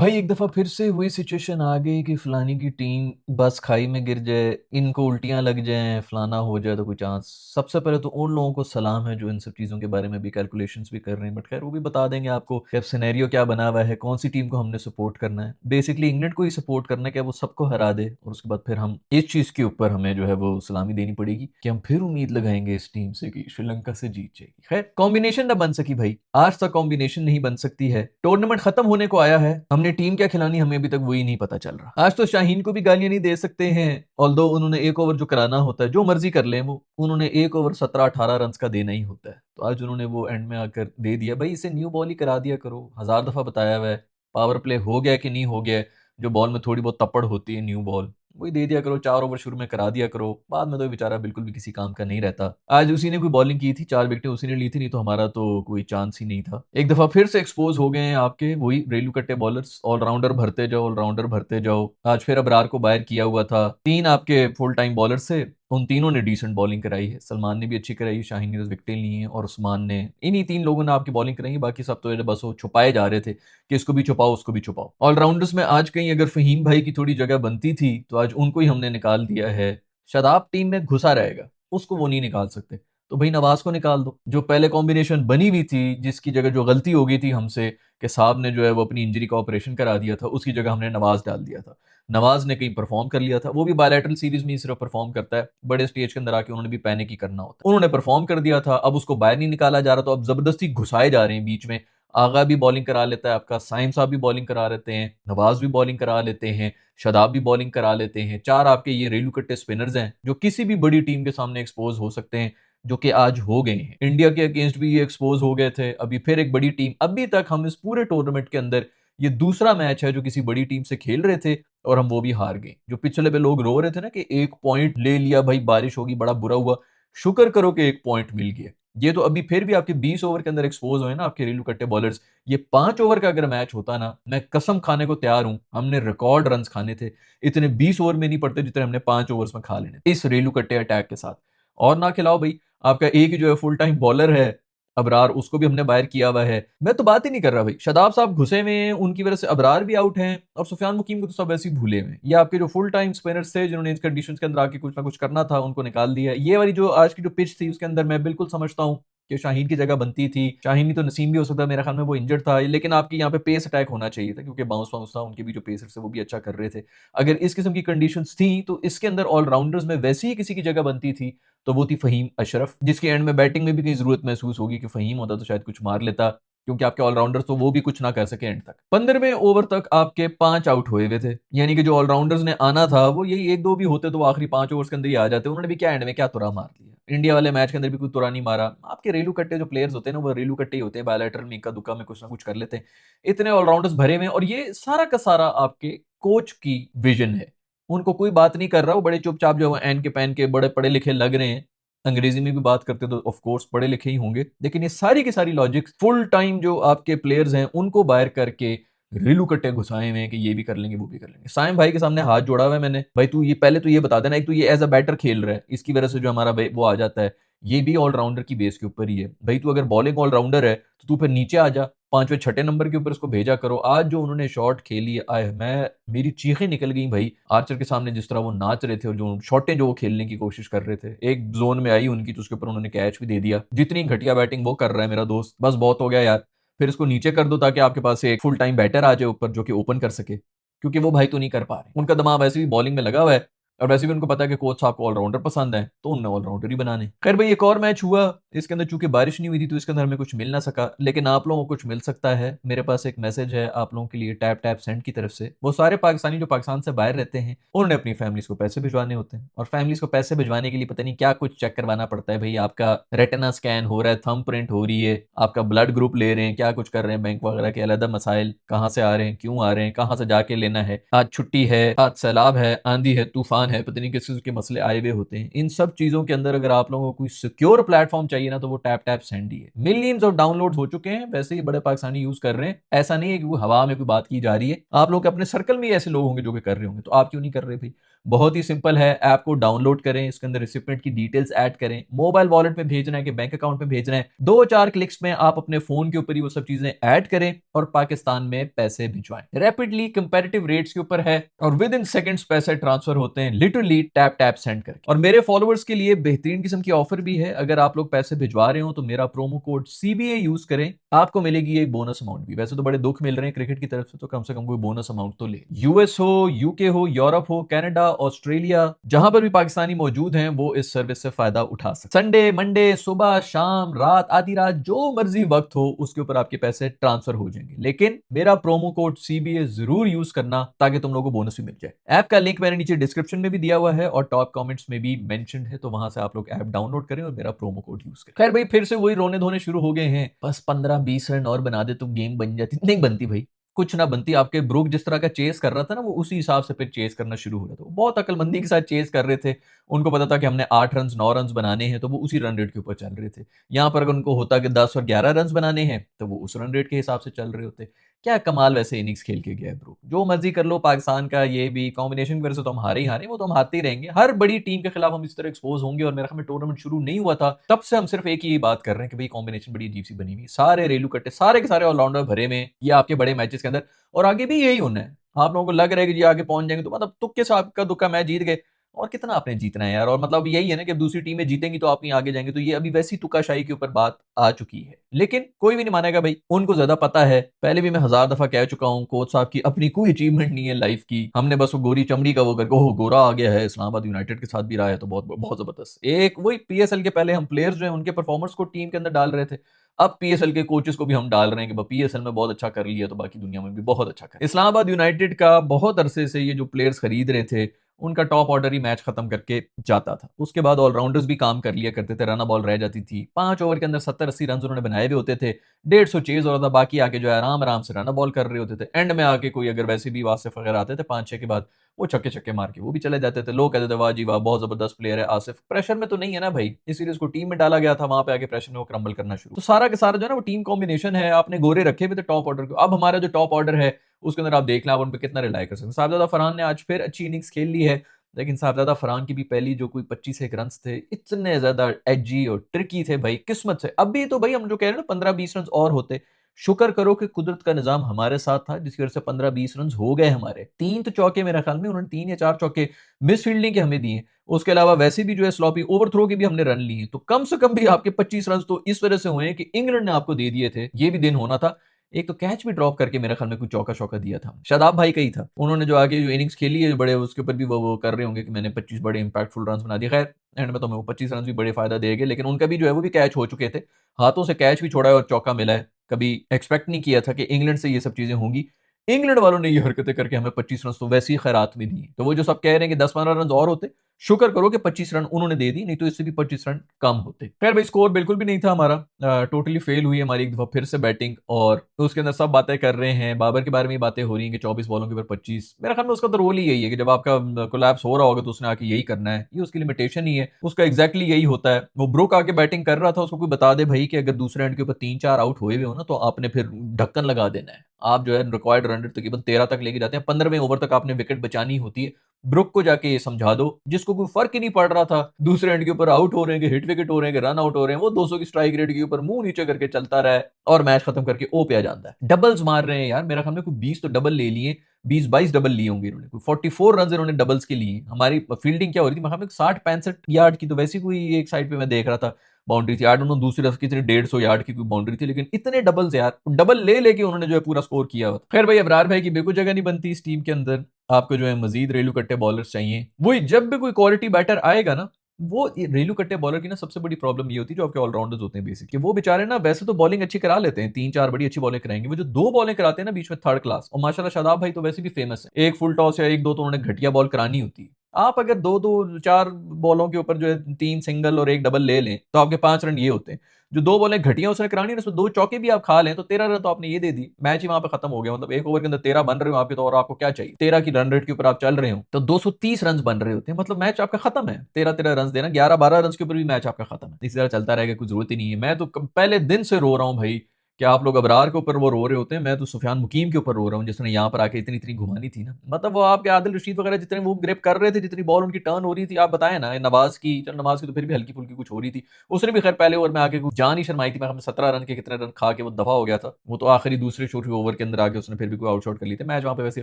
भाई एक दफा फिर से वही सिचुएशन आ गई कि फलानी की टीम बस खाई में गिर जाए, इनको उल्टियां लग जाएं, फलाना हो जाए तो कोई चांस। सबसे पहले तो उन लोगों को सलाम है जो इन सब चीज़ों के बारे में भी कैलकुलेशंस भी कर रहे हैं, बट खैर वो भी बता देंगे आपको कि अब सिनेरियो क्या बना हुआ है, कौन सी टीम को हमने सपोर्ट करना है। बेसिकली इंग्लैंड को ही सपोर्ट करना है कि वो सबको हरा दे, और उसके बाद फिर हम इस चीज़ के ऊपर हमें जो है वो सलामी देनी पड़ेगी कि हम फिर उम्मीद लगाएंगे इस टीम से कि श्रीलंका से जीत जाएगी। खैर कॉम्बिनेशन ना बन सकी भाई, आज तक कॉम्बिनेशन नहीं बन सकती है। टूर्नामेंट खत्म होने को आया है, हमने टीम क्या खिलानी हमें अभी तक वही नहीं पता चल रहा। आज तो शाहीन को भी गालियां नहीं दे सकते हैं, ऑल्दो उन्होंने एक ओवर जो कराना होता है जो मर्जी कर ले, वो उन्होंने एक ओवर 17-18 रन का देना ही होता है, तो आज उन्होंने वो एंड में आकर दे दिया। भाई इसे न्यू बॉल ही करा दिया करो, हजार दफा बताया हुआ है। पावर प्ले हो गया कि नहीं हो गया, जो बॉल में थोड़ी बहुत तपड़ होती है न्यू बॉल, वही दे दिया करो, 4 ओवर शुरू में करा दिया करो, बाद में तो बेचारा बिल्कुल भी किसी काम का नहीं रहता। आज उसी ने कोई बॉलिंग की थी, 4 विकेटें उसी ने ली थी, नहीं तो हमारा तो कोई चांस ही नहीं था। एक दफा फिर से एक्सपोज हो गए हैं आपके वही रेलू कट्टे बॉलर्स, ऑलराउंडर भरते जाओ, ऑलराउंडर भरते जाओ। आज फिर अबरार को बाहर किया हुआ था, 3 आपके फुल टाइम बॉलर से, उन तीनों ने डिसेंट बॉलिंग कराई है। सलमान ने भी अच्छी कराई है, शाहीन ने 10 विकेटें ली हैं, और उस्मान ने, इन्हीं 3 लोगों ने आपकी बॉलिंग कराई है। बाकी सब तो बस वो छुपाए जा रहे थे कि इसको भी छुपाओ उसको भी छुपाओ। ऑलराउंडर्स में आज कहीं अगर फहीम भाई की थोड़ी जगह बनती थी तो आज उनको ही हमने निकाल दिया है। शादाब टीम में घुसा रहेगा, उसको वो नहीं निकाल सकते, तो भाई नवाज को निकाल दो। जो पहले कॉम्बिनेशन बनी हुई थी, जिसकी जगह जो गलती हो गई थी हमसे कि साहब ने जो है वो अपनी इंजरी का ऑपरेशन करा दिया था, उसकी जगह हमने नवाज डाल दिया था। नवाज ने कहीं परफॉर्म कर लिया था, वो भी बायलैटरल सीरीज में ही सिर्फ परफॉर्म करता है, बड़े स्टेज के अंदर आके उन्होंने भी पैनिक ही करना होता है। उन्होंने परफॉर्म कर दिया था, अब उसको बाहर नहीं निकाला जा रहा, तो अब जबरदस्ती घुसाए जा रहे हैं बीच में। आगा भी बॉलिंग करा लेता है आपका, साइम साहब भी बॉलिंग करा लेते हैं, नवाज भी बॉलिंग करा लेते हैं, शादाब भी बॉलिंग करा लेते हैं। 4 आपके ये रेलू कट्टे स्पिनर्स हैं जो किसी भी बड़ी टीम के सामने एक्सपोज हो सकते हैं, जो कि आज हो गए हैं। इंडिया के अगेंस्ट भी ये एक्सपोज हो गए थे, अभी फिर एक बड़ी टीम। अभी तक हम इस पूरे टूर्नामेंट के अंदर ये दूसरा मैच है जो किसी बड़ी टीम से खेल रहे थे और हम वो भी हार गए। जो पिछले पे लोग रो रहे थे ना कि 1 पॉइंट ले लिया भाई, बारिश होगी बड़ा बुरा हुआ, शुक्र करो कि 1 पॉइंट मिल गया। ये तो अभी फिर भी आपके 20 ओवर के अंदर एक्सपोज हुए ना आपके रेलू कट्टे बॉलर्स। ये 5 ओवर का अगर मैच होता ना, मैं कसम खाने को तैयार हूं, हमने रिकॉर्ड रन खाने थे। इतने 20 ओवर में नहीं पड़ते जितने हमने 5 ओवर्स में खा लेने इस रेलू कट्टे अटैक के साथ। और ना खिलाओ भाई, आपका एक ही जो है फुल टाइम बॉलर है अबरार, उसको भी हमने बाहर किया हुआ है। मैं तो बात ही नहीं कर रहा भाई, शादाब साहब घुसे हुए हैं, उनकी वजह से अबरार भी आउट हैं, और सुफियान मुकीम को तो सब ऐसे ही भूले हुए हैं। ये आपके जो फुल टाइम स्पिनर्स थे जिन्होंने इन कंडीशंस के अंदर आके कुछ ना कुछ करना था, उनको निकाल दिया। ये वाली जो आज की जो पिच थी उसके अंदर मैं बिल्कुल समझता हूँ कि शाहीन की जगह बनती थी। शाहीन ही तो नसीम भी हो सकता है, मेरे ख्याल में वो इंजर्ड था, लेकिन आपकी यहाँ पे पेस अटैक होना चाहिए था, क्योंकि बाउंस बाउंस था, उनके भी जो पेसर्स थे वो भी अच्छा कर रहे थे। अगर इस किस्म की कंडीशंस थी तो इसके अंदर ऑलराउंडर्स में वैसे ही किसी की जगह बनती थी, तो वो थी फ़हीम अशरफ, जिसकी एंड में बैटिंग में भी कहीं ज़रूरत महसूस होगी कि फ़हीम होता तो शायद कुछ मार लेता, क्योंकि आपके ऑलराउंडर्स तो वो भी कुछ ना कर सके एंड तक। 15वें ओवर तक आपके 5 आउट हुए हुए थे, यानी कि जो ऑलराउंडर्स ने आना था वो यही 1-2 भी होते तो वो आखिरी 5 ओवर्स के अंदर ही आ जाते। उन्होंने भी क्या एंड में क्या तुरा मार दिया, इंडिया वाले मैच के अंदर भी कोई तुरा नहीं मारा। आपके रेलू कट्टे जो प्लेयर्स होते हैं ना, वो रेलू कट्टे ही होते हैं, बायलैटरल में इक्का दुक्का में कुछ ना कुछ कर लेते हैं। इतने ऑलराउंडर्स भरे में, और ये सारा का सारा आपके कोच की विजन है। उनको कोई बात नहीं कर रहा, वो बड़े चुपचाप जो है एन के पैन के बड़े पढ़े लिखे लग रहे हैं। अंग्रेजी में भी बात करते तो ऑफ कोर्स पढ़े लिखे ही होंगे, लेकिन ये सारी की सारी लॉजिक फुल टाइम जो आपके प्लेयर्स हैं उनको बाहर करके रिलू कट्टे घुसाए हुए हैं कि ये भी कर लेंगे वो भी कर लेंगे। साइम भाई के सामने हाथ जोड़ा हुआ है मैंने, भाई तू ये पहले तो ये बता देना, एक तो ये एज अ बैटर खेल रहा है, इसकी वजह से जो हमारा वो आ जाता है, ये भी ऑलराउंडर की बेस के ऊपर ही है। भाई तू अगर बॉलिंग ऑलराउंडर है तो तू फिर नीचे आ जा, 5वें 6ठे नंबर के ऊपर इसको भेजा करो। आज जो उन्होंने शॉट खेली, आए मैं मेरी चीखें निकल गई भाई, आर्चर के सामने जिस तरह वो नाच रहे थे, और जो शॉटें जो वो खेलने की कोशिश कर रहे थे, एक जोन में आई उनकी तो उसके ऊपर उन्होंने कैच भी दे दिया। जितनी घटिया बैटिंग वो कर रहा है मेरा दोस्त, बस बहुत हो गया यार। फिर इसको नीचे कर दो ताकि आपके पास एक फुल टाइम बैटर आ जाए ऊपर जो कि ओपन कर सके, क्योंकि वो भाई तो नहीं कर पा रहे। उनका दिमाग वैसे भी बॉलिंग में लगा हुआ है, और वैसे भी उनको पता है कि कोच साहब को ऑलराउंडर पसंद है, तो उन्होंने ऑलराउंडर ही बनाने। खैर भाई एक और मैच हुआ, इसके अंदर चूंकि बारिश नहीं हुई थी तो इसके अंदर हमें कुछ मिल ना सका, लेकिन आप लोगों को कुछ मिल सकता है। मेरे पास एक मैसेज है आप लोगों के लिए टैप टैप सेंड की तरफ से। वो सारे पाकिस्तानी जो पाकिस्तान से बाहर रहते हैं, उन्होंने अपनी फैमिलीज को पैसे भिजवाने होते हैं, और फैमिलीज को पैसे भिजवाने के लिए पता नहीं क्या कुछ चेक करवाना पड़ता है भाई। आपका रेटिना स्कैन हो रहा है, थंब प्रिंट हो रही है, आपका ब्लड ग्रुप ले रहे हैं, क्या कुछ कर रहे हैं, बैंक वगैरह के अलग मसाइल, कहाँ से आ रहे हैं, क्यों आ रहे हैं, कहाँ से जाके लेना है, आज छुट्टी है, आज सैलाब है, आंधी है, तूफान है, पता नहीं किस किस के मसले आए हुए होते हैं। इन सब चीजों के अंदर अगर आप लोगों को कोई सिक्योर प्लेटफॉर्म चाहिए ना, तो वो टैप टैप सेंड ही है। मिलियंस ऑफ डाउनलोड हो चुके हैं, वैसे ही बड़े पाकिस्तानी यूज कर रहे हैं। ऐसा नहीं है कि वो हवा में कोई बात की जा रही है, आप लोग अपने सर्कल में ही ऐसे लोग होंगे जो कि कर रहे होंगे, तो आप क्यों नहीं कर रहे भाई। बहुत ही सिंपल है, ऐप को डाउनलोड करें, इसके अंदर रिसिपेंट की डिटेल्स ऐड करें, मोबाइल वॉलेट में भेजना है कि बैंक अकाउंट में भेजना है, 2-4 क्लिक्स में आप अपने फोन के ऊपर ही वो सब चीजें ऐड करें और पाकिस्तान में पैसे भिजवाएं। रैपिडली कंपैरेटिव रेट्स के ऊपर है और विद इन सेकंड्स पैसे ट्रांसफर होते हैं, लिटरली टैप टैप सेंड करके। और मेरे फॉलोअर्स के लिए बेहतरीन किस्म की ऑफर भी है, अगर आप लोग पैसे भिजवा रहे हो तो मेरा प्रोमो कोड CBA यूज करें, आपको मिलेगी एक बोनस अमाउंट भी। वैसे तो बड़े दुख मिल रहे हैं क्रिकेट की तरफ से, तो कम से कम कोई बोनस अमाउंट तो ले। यूएस हो, यूके हो, यूरोप हो, कनाडा, ऑस्ट्रेलिया, जहां पर भी पाकिस्तानी मौजूद हैं वो इस सर्विस से फायदा उठा सकते। संडे, मंडे, सुबह, शाम, रात, आधी रात, जो मर्जी वक्त हो उसके ऊपर आपके पैसे ट्रांसफर हो जाएंगे, लेकिन मेरा प्रोमो कोड CBA जरूर यूज करना ताकि तुम लोगों को बोनस भी मिल जाए। ऐप का लिंक मैंने नीचे डिस्क्रिप्शन में भी दिया हुआ है और टॉप कमेंट्स में भी मेंशन है, तो वहां से आप लोग ऐप डाउनलोड करें और मेरा प्रोमो कोड यूज करें। खैर भाई, फिर से वही रोने धोने शुरू हो गए हैं, बस 15-20 रन और बना दे तो गेम बन जाती। नहीं बनती भाई, कुछ ना बनती। आपके ब्रूक जिस तरह का चेस कर रहा था ना, वो उसी हिसाब से फिर चेस करना शुरू हो रहा था। वो बहुत अकलमंदी के साथ चेस कर रहे थे, उनको पता था कि हमने 8 रन 9 रन बनाने हैं, तो वो उसी रन रेट के ऊपर चल रहे थे। यहाँ पर अगर उनको होता कि 10 और 11 रन बनाने हैं तो वो उस रन रेट के हिसाब से चल रहे होते। क्या कमाल वैसे इनिंग्स खेल के गया है ब्रूक। जो मर्जी कर लो, पाकिस्तान का ये भी कॉम्बिनेशन की वजह से तो हम हारे ही हारे, वो तो हम हारते ही रहेंगे। हर बड़ी टीम के खिलाफ हम इस तरह एक्सपोज होंगे, और मेरे ख्याल में टूर्नामेंट शुरू नहीं हुआ था तब से हम सिर्फ एक ही बात कर रहे हैं कि भाई कॉम्बिनेशन बड़ी अजीब सी बनी हुई, सारे रेलू कट्टे, सारे के सारे ऑलराउंडर भरे में ये आपके बड़े मैचेस के अंदर, और आगे भी यही होना है। आप लोगों को लग रहा है कि जी आगे पहुंच जाएंगे, तो मतलब तुक्के से आपका दुक्का मैच जीत गए, और कितना आपने जीतना है यार। और मतलब यही है ना कि दूसरी टीमें जीतेंगी तो आप ही आगे जाएंगे, तो ये अभी वैसी तुक्काशाही के ऊपर बात आ चुकी है। लेकिन कोई भी नहीं मानेगा भाई, उनको ज्यादा पता है। पहले भी मैं 1000 दफा कह चुका हूं, कोच साहब की अपनी कोई अचीवमेंट नहीं है लाइफ की, हमने बस वो गोरी चमड़ी का वो करके, ओह गोरा आ गया है, इस्लामाबाद यूनाइटेड के साथ भी रहा है तो बहुत बहुत जबरदस्त। एक वही PSL के पहले हम प्लेयर्स जो है उनके परफॉर्मेंस को टीम के अंदर डाल रहे थे, अब PSL के कोचेस को भी हम डाल रहे हैं कि PSL में बहुत अच्छा कर लिया तो बाकी दुनिया में भी बहुत अच्छा कर। इस्लामाबाद यूनाइटेड का बहुत अरसे से ये जो प्लेयर्स खरीद रहे थे, उनका टॉप ऑर्डर ही मैच खत्म करके जाता था। उसके बाद ऑलराउंडर्स भी काम कर लिया करते थे, रन बॉल रह जाती थी, 5 ओवर के अंदर 70-80 रन उन्होंने बनाए हुए होते थे, 150 चेज हो रहा था, बाकी आके जो है आराम आराम से रन बॉल कर रहे होते थे। एंड में आके कोई अगर वैसे भी वासिफ वगैरह आते थे 5-6 के बाद, वो छक्के छक्के मार के वो भी चले जाते थे। लोग कहते थे वाह जी वाह, बहुत जबरदस्त प्लेयर है आसिफ। प्रेशर में तो नहीं है ना भाई, इसीलिए उसको टीम में डाला गया था, वहां पे आके प्रेशर में वो क्रम्बल करना शुरू। तो सारा के सारा जो है ना वो टीम कॉम्बिनेशन है, आपने गोरे रखे हुए थे टॉप ऑर्डर को। अब हमारा जो टॉप ऑर्डर है उसके अंदर आप देख लें, आप उन पर कितना रिलाई कर सकते हैं। साहबजादा फरहान ने आज फिर अच्छी इनिंग्स खेल ली है, लेकिन साहबजादा फरहान की भी पहली जो कोई 25 रन थे, इतने ज्यादा एजी और ट्रिकी थे भाई, किस्मत से। अभी तो भाई हम जो कह रहे हैं ना 15-20 रन और होते, शुक्र करो कि कुदरत का निजाम हमारे साथ था, जिसकी वजह से 15-20 रन हो गए हमारे। 3 तो चौके मेरे ख्याल में उन्होंने 3 या 4 चौके मिस फील्डिंग के हमें दिए, उसके अलावा वैसे भी जो है स्लॉपी ओवर थ्रो के भी हमने रन लिए, तो कम से कम भी आपके 25 रन तो इस वजह से हुए हैं कि इंग्लैंड ने आपको दे दिए थे। ये भी दिन होना था। एक तो कैच भी ड्रॉप करके मेरे ख्याल में कुछ चौका शौका दिया था, शादाब भाई का ही था। उन्होंने जो आगे जो इनिंग्स खेली है बड़े, उसके ऊपर भी वो कर रहे होंगे कि मैंने 25 बड़े इंपैक्टफुल रन बना दिए। खैर एंड में तो मैं वो 25 रन भी बड़े फायदा देंगे, लेकिन उनका भी जो है वो भी कैच हो चुके थे, हाथों से कैच भी छोड़ा है और चौका मिला है। कभी एक्सपेक्ट नहीं किया था कि इंग्लैंड से ये सब चीजें होंगी। इंग्लैंड वालों ने ये हरकतें करके हमें 25 रन तो वैसे ही खैरात में दी। तो वो जो सब कह रहे हैं कि 10-15 रन और होते, शुक्र करो कि 25 रन उन्होंने दे दी, नहीं तो इससे भी 25 रन कम होते। खैर भाई, स्कोर बिल्कुल भी नहीं था हमारा, टोटली फेल हुई हमारी एक दफा फिर से बैटिंग, और तो उसके अंदर सब बातें कर रहे हैं, बाबर के बारे में ही बातें हो रही हैं कि 24 बॉलों के ऊपर 25। मेरे ख्याल में उसका तो रोल ही यही है कि जब आपका कोलैप्स हो रहा होगा तो उसने आके यही करना है, ये उसकी लिमिटेशन ही है, उसका एग्जैक्टली यही होता है। वो ब्रुक आके बैटिंग कर रहा था, उसको कोई बता दे भाई कि अगर दूसरे एंड के ऊपर 3-4 आउट हुए हुए हो ना, तो आपने फिर ढक्कन लगा देना है। आप जो है रिक्वायर्ड रन रेट तकरीबन 13 तक लेके जाते हैं, 15वें ओवर तक आपने विकेट बचानी होती है। ब्रुक को जाके ये समझा दो, जिसको कोई फर्क ही नहीं पड़ रहा था दूसरे एंड के ऊपर आउट हो रहे हैं, हिट विकेट हो रहे हैं, रन आउट हो रहे हैं, वो 200 की स्ट्राइक रेट के ऊपर मुंह नीचे करके चलता रहा है और मैच खत्म करके ओ पे आ जाता है। डबल्स मार रहे हैं यार, मेरा ख्याल में कोई 20 तो डबल ले लिए, 20-22 डबल लिए होंगे इन्होंने, कोई 44 रन इन्होंने डबल्स के लिए। हमारी फील्डिंग क्या हो रही थी, मेरे ख्याल में 60-65 यार्ड की तो वैसी कोई एक साइड पे मैं देख रहा था बाउंड्री थी, आई डोंट नो दूसरी तरफ कितनी 150 यार्ड की कोई बाउंड्री थी, लेकिन इतने डबल्स यार, डबल ले लेके उन्होंने जो है पूरा स्कोर किया हुआ। खैर भाई, अबरार भाई की बिल्कुल जगह नहीं बनती इस टीम के अंदर, आपको जो है मजीद रेलू कट्टे बॉलर्स चाहिए। वही जब भी कोई क्वालिटी बैटर आएगा ना, वो रेलू कट्टे बॉलर की ना सबसे बड़ी प्रॉब्लम ये होती है, जो आपके ऑलराउंडर्स होते हैं बेसिकली, वो बेचारे ना वैसे तो बॉलिंग अच्छी करा लेते हैं, 3-4 बड़ी अच्छी बॉलिंग कराएंगे, वो जो 2 बॉलिंग कराते हैं ना बीच में थर्ड क्लास, और माशाल्लाह शादाब भाई तो वैसे भी फेमस है, एक फुल टॉस या एक दो तो उन्होंने घटिया बॉल करानी होती है। आप अगर 2-2 4 बॉलों के ऊपर जो है 3 सिंगल और एक डबल ले लें, तो आपके 5 रन ये होते हैं। जो 2 बॉलें घटिया उसने करानी है, उसमें 2 चौके भी आप खा लें तो 13 रन तो आपने ये दे दी, मैच ही वहां पे खत्म हो गया। मतलब एक ओवर के अंदर 13 बन रहे हो आपके, तो और आपको क्या चाहिए, 13 की रन रेट के ऊपर आप चल रहे हो तो 230 रन बन रहे होते हैं, मतलब मैच आपका खत्म है। 13-13 रन देना, 11-12 रन के ऊपर भी मैच आपका खत्म है। इसी तरह चलता रहेगा, कोई जरूरत ही नहीं है। मैं तो पहले दिन से रो रहा हूँ भाई कि आप लोग अबरार के ऊपर वो रो रहे होते हैं, मैं तो सुफियान मुकीम के ऊपर रो रहा हूँ जिसने यहाँ पर आके इतनी इतनी घुमानी थी ना। मतलब वो आपके आदिल रशीद वगैरह जितने वो ग्रिप कर रहे थे, जितनी बॉल उनकी टर्न हो रही थी, आप बताएं ना। नवाज की, चल नवाज की तो फिर भी हल्की फुल्की कुछ हो रही थी, उसने भी खैर पहले ओवर में आके कुछ जान ही शर्माई थी। मैं 17 रन के कितने रन खा के वो दफा हो गया था, वो तो आखिरी दूसरे छोटे ओवर के अंदर आके उसने फिर भी कोई आउटशॉट कर ली थी, मैच वहां पे वैसे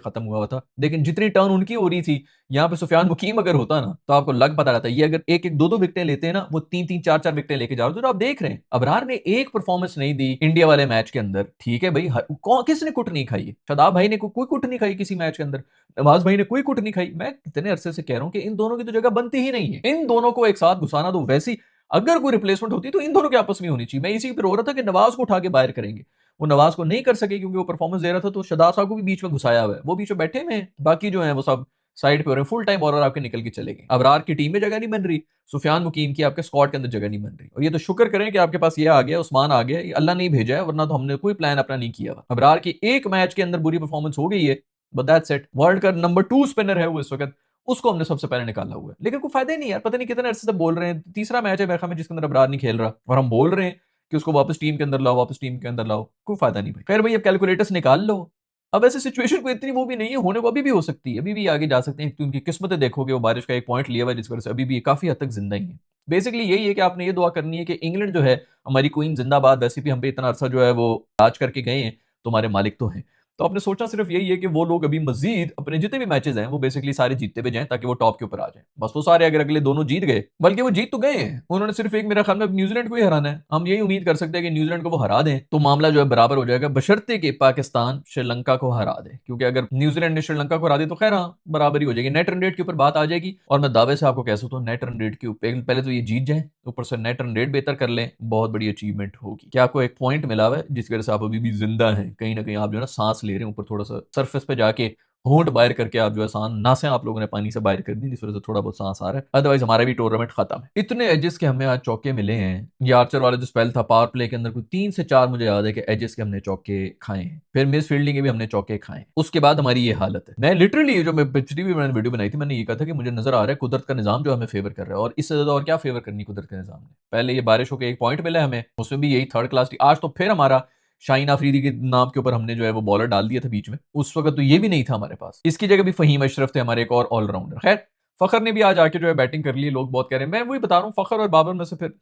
खत्म हुआ था। लेकिन जितनी टर्न उनकी हो रही थी, यहाँ पे सुफियान मुकीम अगर होता ना तो आपको लग पता रहता। ये अगर एक एक दो दो विकेटें लेते हैं ना, वो तीन तीन चार चार विकेटें लेके जा रहे हो। तो आप देख रहे हैं अबरार ने एक परफॉर्मेंस नहीं दी इंडिया वाले मैच के अंदर, ठीक है भाई, किसने कुट नहीं खाई? शादाब भाई ने कोई कुट नहीं खाई किसी मैच के अंदर, नवाज भाई ने कोई कुट नहीं खाई। मैं कितने अरसे से कह रहा हूं कि इन दोनों की तो जगह बनती ही नहीं है, इन दोनों को एक साथ घुसाना दो। वैसी अगर कोई रिप्लेसमेंट होती तो इन दोनों के आपस में होनी चाहिए। मैं इसी पर हो रहा था कि नवाज को उठा के बाहर करेंगे, वो नवाज को नहीं कर सके क्योंकि वो परफॉर्मेंस दे रहा था, तो शदाब साहब को भी बीच में घुसाया हुआ है, वो बीच में बैठे हुए हैं, बाकी जो है वो सब साइड पे हो रहे हैं। फुल टाइम बॉलर आपके निकल के चले गए, अबरार की टीम में जगह नहीं बन रही, सुफियान मुकीम की आपके स्क्वाड के अंदर जगह नहीं बन रही। और ये तो शुक्र करें कि आपके पास ये आ गया, उस्मान आ गया, ये अल्लाह नहीं भेजा है, वरना तो हमने कोई प्लान अपना नहीं किया हुआ। अबरार की एक मैच के अंदर बुरी परफॉर्मेंस हो गई है, बट दैट्स इट। वर्ल्ड का नंबर 2 स्पिनर है वो इस वक्त, उसको हमने सबसे पहले निकाला हुआ है। लेकिन कोई फायदा ही नहीं यार, पता नहीं कितने अरसे से बोल रहे हैं, तीसरा मैच है मेरे ख्याल में जिसके अंदर अबरार नहीं खेल रहा, और हम बोल रहे हैं कि उसको वापस टीम के अंदर लाओ, वापस टीम के अंदर लाओ। कोई फायदा नहीं भाई। खैर भाई, अब कैलकुलेटर्स निकाल लो। अब ऐसी सिचुएशन को इतनी वो भी नहीं है, होने को अभी भी हो सकती है, अभी भी आगे जा सकते हैं, क्योंकि उनकी किस्मतें देखोगे, वो बारिश का एक पॉइंट लिया हुआ है जिस वजह से अभी भी काफी हद तक जिंदा ही है। बेसिकली यही है कि आपने ये दुआ करनी है कि इंग्लैंड जो है हमारी क्वीन जिंदाबाद, वैसे भी हम पे इतना अरसा जो है वो राज करके गए हैं, तुम्हारे मालिक तो हैं। तो आपने सोचा सिर्फ यही है कि वो लोग अभी मजीद अपने जितने भी मैचेस हैं वो बेसिकली सारे जीतते हुए जाएं, ताकि वो टॉप के ऊपर आ जाएं। बस वो सारे अगर अगले दोनों जीत गए, बल्कि वो जीत तो गए हैं, उन्होंने सिर्फ एक मेरा ख्याल में न्यूजीलैंड को ही हराना है। हम यही उम्मीद कर सकते हैं कि न्यूजीलैंड को वो हरा दें तो मामला जो है बराबर हो जाएगा, बशर्ते कि पाकिस्तान श्रीलंका को हरा दे। क्योंकि अगर न्यूजीलैंड ने श्रीलंका को हरा दे तो खैर हाँ, बराबरी हो जाएगी, नेट रन रेट के ऊपर बात आ जाएगी। और मैं दावे से आपको कह सकता हूँ नेट रन रेट के ऊपर पहले तो ये जीत जाए, ऊपर से नेट रन रेट बेहतर कर लें, बहुत बड़ी अचीवमेंट होगी। क्या आपको एक पॉइंट मिला हुआ है जिसकी वजह से आप अभी भी जिंदा हैं, कहीं ना कहीं आप जो है ना सांस ले रहे हैं, ऊपर थोड़ा सा सरफेस पे जाके होंठ बाहर करके आप जो है सांस नासें आप लोगों ने पानी से बाहर कर दी, जिस वजह से थोड़ा बहुत सांस आ रहा है। अदरवाइज हमारा भी टूर्नामेंट खत्म है। इतने एजेस के हमें आज चौके मिले हैं, ये आर्चर वाला जो स्पेल था पावर प्ले के अंदर कोई 3 से 4 मुझे याद है कि एजेस के हमने चौके खाए हैं, फिर मिस फील्डिंग के भी हमने चौके खाए हैं, उसके बाद हमारी ये हालत है। मैं लिटरली जो मैं पिछली भी मैंने वीडियो बनाई थी, मैंने ये कहा था कि मुझे नजर आ रहा है कुदरत का निजाम जो हमें फेवर कर रहा है, और इससे ज्यादा और क्या फेवर करनी कुदरत के निजाम ने। पहले ये बारिश होकर एक पॉइंट मिला हमें, उसमें भी यही थर्ड क्लास थी। आज तो फिर हमारा शाहीन अफरीदी के नाम के ऊपर हमने जो है वो बॉलर डाल दिया था बीच में, उस वक्त तो ये भी नहीं था हमारे पास, इसकी जगह भी फहीम अशरफ थे हमारे एक और ऑलराउंडर। खैर फखर ने भी आज आके जो है बैटिंग कर ली, लोग बहुत कह रहे हैं, मैं वही बता रहा हूँ फखर और बाबर में से फिर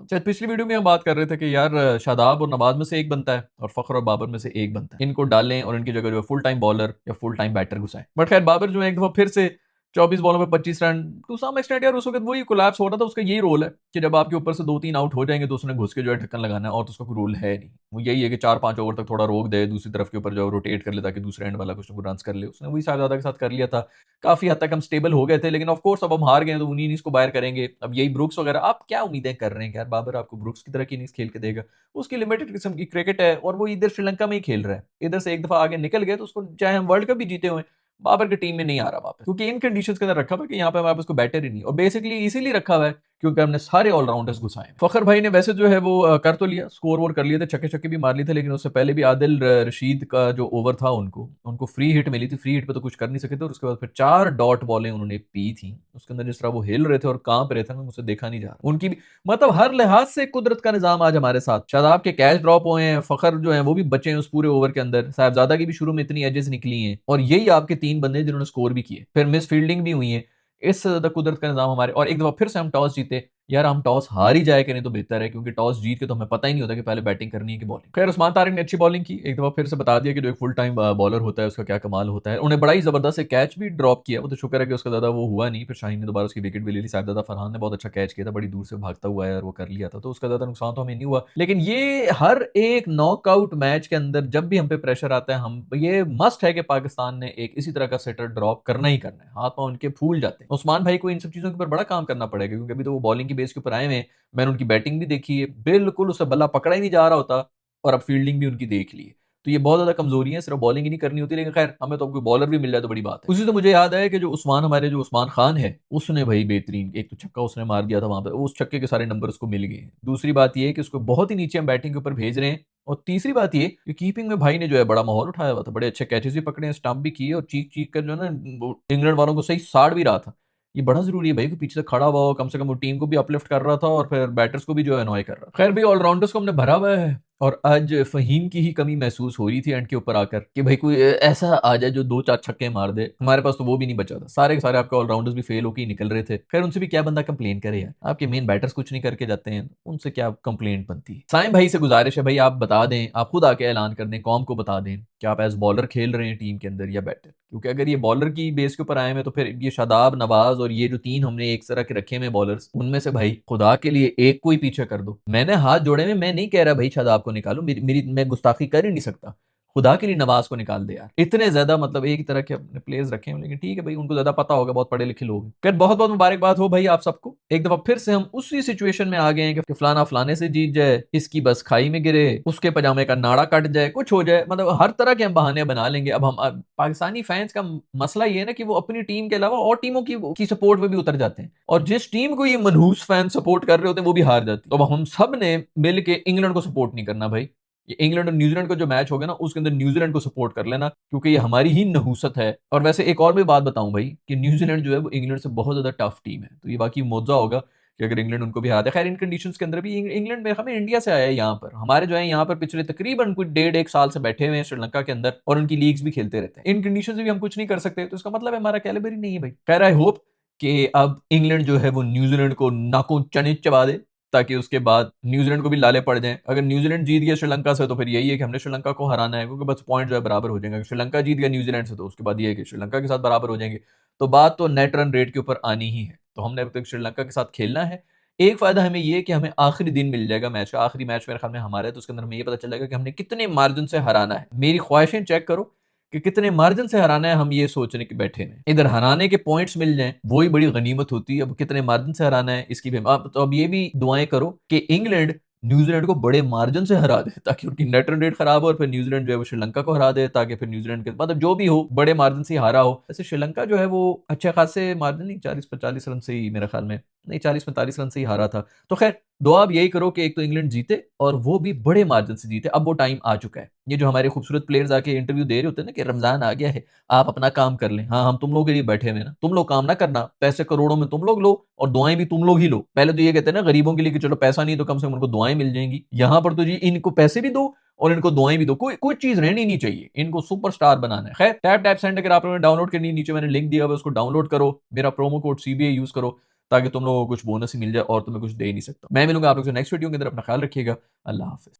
शायद पिछली वीडियो में हम बात कर रहे थे कि यार शादाब और नवाज में से एक बनता है और फखर और बाबर में से एक बनता है, इनको डालें और इनकी जगह जो है फुल टाइम बॉलर या फुल टाइम बैटर घुसाएं। बट खैर बाबर जो है एक दफा फिर से 24 बॉलों में 25 रन, टू सम एक्सटेंट यार उस वक्त वही कोलैप्स हो रहा था। उसका यही रोल है कि जब आपके ऊपर से 2-3 आउट हो जाएंगे तो उसने घुस के जो है ढक्कन लगाना है, और तो उसका कोई रोल है नहीं। वो यही है कि 4-5 ओवर तक थोड़ा रोक दे, दूसरी तरफ के ऊपर जो रोटेट कर ले ताकि दूसरे एंड वाला कुछ रन कर ले। उसने वही साहबजादा के साथ कर लिया था, काफी हद तक हम स्टेबल हो गए थे। लेकिन ऑफकोर्स अब हम हार गए तो उन्हीं इनिंग्स को बाहर करेंगे। अब यही ब्रुक्स वगैरह, आप क्या उम्मीदें कर रहे हैं कि यार बाबर आपको ब्रुक्स की तरह की इनिंग्स खेल के देगा? उसकी लिमिटेड किस्म की क्रिकेट है, और वो इधर श्रीलंका में ही खेल रहा है। इधर से एक दफा आगे निकल गए तो उसको, चाहे हम वर्ल्ड कप भी जीते हुए, बाबर की टीम में नहीं आ रहा वापस, क्योंकि इन कंडीशंस के अंदर रखा हुआ है कि यहाँ पे हमारे पास कोई बैटर ही नहीं, और बेसिकली इसीलिए रखा हुआ है क्योंकि हमने सारे ऑलराउंडर्स घुसाए। फखर भाई ने वैसे जो है वो कर तो लिया, स्कोर वोर कर लिए थे, छक्के छक्के भी मार लिए थे, लेकिन उससे पहले भी आदिल रशीद का जो ओवर था उनको उनको फ्री हिट मिली थी, फ्री हिट पे तो कुछ कर नहीं सके थे, और उसके बाद फिर 4 डॉट बॉलें उन्होंने पी थी। उसके अंदर जिस तरह वो हिल रहे थे और कांप रहे थे ना, मुझसे देखा नहीं जा रहा उनकी भी, मतलब हर लिहाज से कुदरत का निजाम आज हमारे साथ। शादाब के कैच ड्रॉप हुए हैं, फखर जो है वो भी बचे हैं उस पूरे ओवर के अंदर, साहबजादा की भी शुरू में इतनी एजेस निकली हैं, और यही आपके 3 बंदे जिन्होंने स्कोर भी किए, फिर मिस फील्डिंग भी हुई है। इससे ज्यादा कुदरत का निजाम हमारे, और एक दफा फिर से हम टॉस जीते। यार हम टॉस हार ही जाए कि नहीं तो बेहतर है, क्योंकि टॉस जीत के तो हमें पता ही नहीं होता कि पहले बैटिंग करनी है कि बॉलिंग। खैर उस्मान तारिक ने अच्छी बॉलिंग की, एक दफा फिर से बता दिया कि जो एक फुल टाइम बॉलर होता है उसका क्या कमाल होता है। उन्हें बड़ा ही जबरदस्त एक कैच भी ड्रॉप किया, वो तो शुक्र है कि उसका ज्यादा वो हुआ नहीं, फिर शाहीन ने दोबारा उसकी विकेट भी ले ली। साहबजादा फरहान ने बहुत अच्छा कैच किया था, बड़ी दूर से भागता हुआ है और वो कर लिया था, तो उसका ज्यादा नुकसान तो हमें नहीं हुआ। लेकिन ये हर एक नॉकआउट मैच के अंदर जब भी हम पे प्रेशर आता है, हम ये मस्ट है कि पाकिस्तान ने एक इसी तरह का सेटर ड्रॉप करना ही करना है, हाथ पांव उनके फूल जाते हैं। उस्मान भाई को इन सब चीजों के ऊपर बड़ा काम करना पड़ेगा, क्योंकि अभी तो वो बॉलिंग की बेस के ऊपर आए हुए हैं। मैंने उनकी बैटिंग भी देखी है, बिल्कुल उससे बल्ला पकड़ा ही नहीं जा रहा होता, और अब फील्डिंग भी उनकी देख ली है। तो ये बहुत ज्यादा कमजोरी है, सिर्फ बॉलिंग ही नहीं करनी होती। लेकिन खैर हमें तो कोई बॉलर भी मिल जाए तो बड़ी बात है। उसी से मुझे याद आया कि जो उस्मान, हमारे जो उस्मान खान है, उसने भाई बेहतरीन एक तो छक्का उसने मार दिया था वहां पे, उस छक्के के सारे नंबर उसको मिल गए हैं। दूसरी बात ये है कि उसको बहुत ही नीचे हम बैटिंग के ऊपर भेज रहे हैं, और तीसरी बात ये कि कीपिंग में भाई ने जो है बड़ा माहौल उठाया हुआ था, बड़े अच्छे कैचेस भी पकड़े हैं, स्टंप भी किए, और चीख चीख कर जो है ना इंग्लैंड वालों को सही साड़ भी रहा था। ये बड़ा जरूरी है भाई कि पीछे से खड़ा हुआ हो, कम से कम वो टीम को भी अपलिफ्ट कर रहा था और फिर बैटर्स को भी जो है अनॉय कर रहा था। खैर भी ऑलराउंडर्स को हमने भरा हुआ है, और आज फ़हीम की ही कमी महसूस हो रही थी एंड के ऊपर आकर कि भाई कोई ऐसा आ जाए जो 2-4 छक्के मार दे। हमारे पास तो वो भी नहीं बचा था। सारे के सारे आपके ऑलराउंडर्स भी फेल होके ही निकल रहे थे। खैर उनसे भी क्या बंदा कंप्लेन करे यार। आपके मेन बैटर्स कुछ नहीं करके जाते हैं, उनसे क्या कंप्लेंट बनती है। साइम भाई से गुज़ारिश है भाई आप बता दें, आप खुद आके ऐलान कर दें, कौम को बता दें कि आप एज़ बॉलर खेल रहे हैं टीम के अंदर या बैटर। क्योंकि अगर ये बॉलर की बेस के ऊपर आए हुए हैं तो फिर ये शादाब, नवाज़ और ये जो 3 हमने एक तरह के रखे हुए हैं बॉलर्स, उनमें से भाई खुदा के लिए एक को ही पीछे कर दो। मैंने हाथ जोड़े हुए, मैं नहीं कह रहा भाई शादाब को निकालो, मेरी मैं गुस्ताखी कर ही नहीं सकता। खुदा के लिए नवाज को निकाल दे यार। इतने ज्यादा मतलब एक ही तरह के अपने प्लेयर्स रखे हैं, लेकिन ठीक है भाई, उनको ज्यादा पता होगा, बहुत पढ़े लिखे लोग हैं। खैर बहुत बहुत मुबारकबाद हो भाई आप सबको। एक दफा फिर से हम उसी सिचुएशन में आ गए हैं कि फलाना फलाने से जीत जाए, इसकी बस खाई में गिरे, उसके पजामे का नाड़ा कट जाए, कुछ हो जाए, मतलब हर तरह के हम बहाने बना लेंगे। अब हम पाकिस्तानी फैंस का मसला ये है ना कि वो अपनी टीम के अलावा और टीमों की सपोर्ट में भी उतर जाते हैं, और जिस टीम को ये मनहूस फैन सपोर्ट कर रहे होते हैं वो भी हार जाती है। तो अब हम सब ने मिल के इंग्लैंड को सपोर्ट नहीं करना भाई। ये इंग्लैंड और न्यूजीलैंड का जो मैच होगा ना, उसके अंदर न्यूजीलैंड को सपोर्ट कर लेना, क्योंकि ये हमारी ही नहूसत है। और वैसे एक और भी बात बताऊं भाई कि न्यूजीलैंड जो है वो इंग्लैंड से बहुत ज्यादा टफ टीम है, तो ये बाकी मौजा होगा कि अगर इंग्लैंड उनको भी हरा दे। खैर इन कंडीशंस के अंदर भी इंग्लैंड में हमें इंडिया से आया है यहाँ पर, हमारे जो है यहाँ पर पिछले तकरीबन कुछ 1.5 साल से बैठे हुए हैं श्रीलंका के अंदर, और उनकी लीग्स भी खेलते रहते हैं। इन कंडीशन से भी हम कुछ नहीं कर सकते, तो इसका मतलब है हमारा कैलिबर ही नहीं है भाई। खैर आई होप कि अब इंग्लैंड जो है वो न्यूजीलैंड को नाकों चने चबा दे, ताकि उसके बाद न्यूजीलैंड को भी लाले पड़ जाएं। अगर न्यूजीलैंड जीत गया श्रीलंका से तो फिर यही है कि हमने श्रीलंका को हराना है, क्योंकि बस पॉइंट जो है बराबर हो जाएंगे। अगर श्रीलंका जीत गया न्यूजीलैंड से तो उसके बाद ये है कि श्रीलंका के साथ बराबर हो जाएंगे, तो बात तो नेट रन रेट के ऊपर आनी ही है। तो हमने अब तक श्रीलंका के साथ खेलना है। एक फायदा हमें ये है कि हमें आखिरी दिन मिल जाएगा मैच का, आखिरी मैच मेरे ख्याल में हमारा है, तो उसके अंदर हमें ये पता चल जाएगा कि हमने कितने मार्जिन से हराना है। मेरी ख्वाहिशें चेक करो कि कितने मार्जिन से हराना है, हम ये सोचने के बैठे हैं। इधर हराने के पॉइंट्स मिल जाएं वही बड़ी गनीमत होती है। अब कितने मार्जिन से हराना है इसकी भी तो अब ये भी दुआएं करो कि इंग्लैंड न्यूजीलैंड को बड़े मार्जिन से हरा दे, ताकि उनकी नेट रन रेट खराब हो और फिर न्यूजीलैंड जो है वो श्रीलंका को हरा दे, ताकि फिर न्यूजीलैंड के मतलब जो भी हो बड़े मार्जिन से हारा हो। वैसे श्रीलंका जो है वो अच्छे खासे मार्जिन नहीं, 40-45 रन से ही मेरे ख्याल में, नहीं 40-45 रन से ही हारा था। तो खैर दुआ अब यही करो कि एक तो इंग्लैंड जीते और वो भी बड़े मार्जिन से जीते। अब वो टाइम आ चुका है। ये जो हमारे खूबसूरत प्लेयर्स आके इंटरव्यू दे रहे होते हैं ना कि रमजान आ गया है, आप अपना काम कर लें, हाँ हम तुम लोगों के लिए बैठे हुए ना, तुम लोग काम ना करना, पैसे करोड़ों में तुम लोग लो और दुआएं भी तुम लोग ही लो। पहले तो ये कहते हैं ना गरीबों के लिए कि चलो पैसा नहीं तो कम से कम उनको दुआएं मिल जाएंगी, यहाँ पर तो जी इनको पैसे भी दो और इनको दुआएं भी दो, कोई कोई चीज रहनी नहीं चाहिए, इनको सुपरस्टार बनाना है। खैर टैप टैप सेंड अगर आपने डाउनलोड करनी है, नीचे मैंने लिंक दिया हुआ है, उसको डाउनलोड करो, मेरा प्रोमो कोड सीबीए यूज करो, ताकि तुम लोगों को कुछ बोनस ही मिल जाए, और तुम्हें कुछ दे ही नहीं सकता। मैं मिलूंगा आप लोग से नेक्स्ट वीडियो के अंदर। अपना ख्याल रखिएगा। अल्लाह हाफिज।